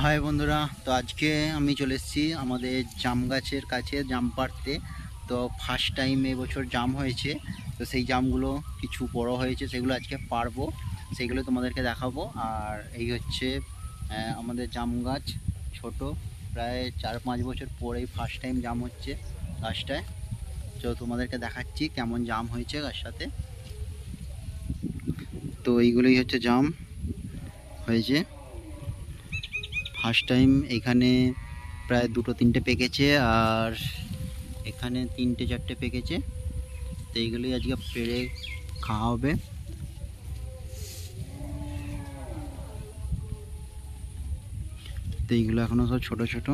High বন্ধুরা, তো আজকে আমি চলে এসেছি আমাদের জাম গাছের কাছে জাম পাড়তে। তো ফার্স্ট টাইম এবছর জাম হয়েছে, তো সেই জামগুলো কিছু বড় হয়েছে, সেগুলো আজকে পারবো, সেগুলো তোমাদেরকে দেখাবো। আর এই হচ্ছে আমাদের জাম গাছ, ছোট, প্রায় 4-5 বছর পরেই ফার্স্ট টাইম জাম হচ্ছে গাছটায়। তো তোমাদেরকে দেখাচ্ছি কেমন জাম হয়েছে গাছটাতে। তো এইগুলোই হচ্ছে জাম হয়েছে ফার্স্ট টাইম। এখানে প্রায় 2-3টে পেকেছে, আর এখানে 3-4টে পেকেছে। তো এইগুলোই আজকে পেড়ে খাওয়া হবে। তো এইগুলো এখনো সব ছোট ছোট।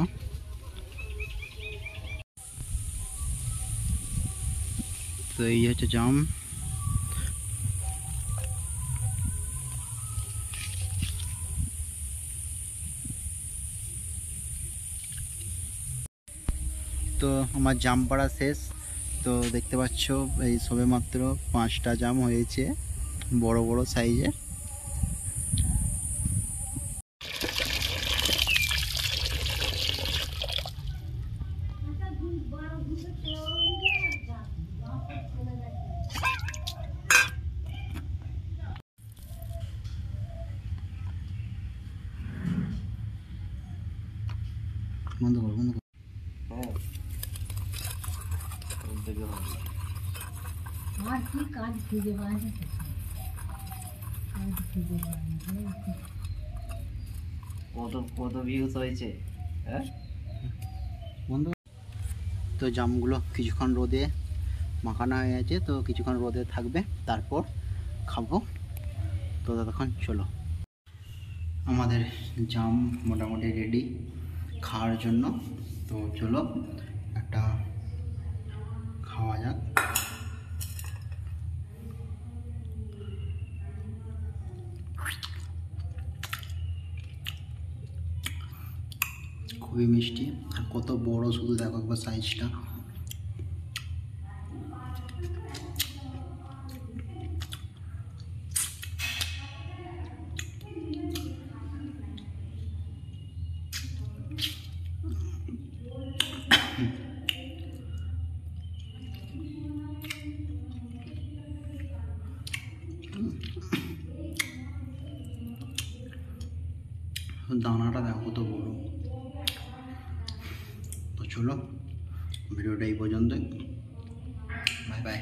তো এই হচ্ছে জাম। তো আমার জাম পাড়া শেষ। তো দেখতে পাচ্ছ এই সবে মাত্র 5টা জাম হয়েছে, বড় বড় সাইজের। বন্ধ করো, বন্ধ করো। আর কি কাজ খুঁজে পাওয়া যায়, কত কত ভিউজ হয়েছে, হ্যাঁ বন্ধ। তো জামগুলো কিছুক্ষণ রোদে মাখানো হয়ে গেছে, তো কিছুক্ষণ রোদে থাকবে, তারপর খাবো। তো ততক্ষণ চলো। আমাদের জাম মোটামুটি রেডি খাওয়ার জন্য। তো চলো একটা খাওয়া যাক। খুবই মিষ্টি, আর কত বড়, শুধু দেখো একবার সাইজটা। দানাটা দেখো কত বড়। তো চলো, ভিডিওটা এই পর্যন্তই। Bye bye.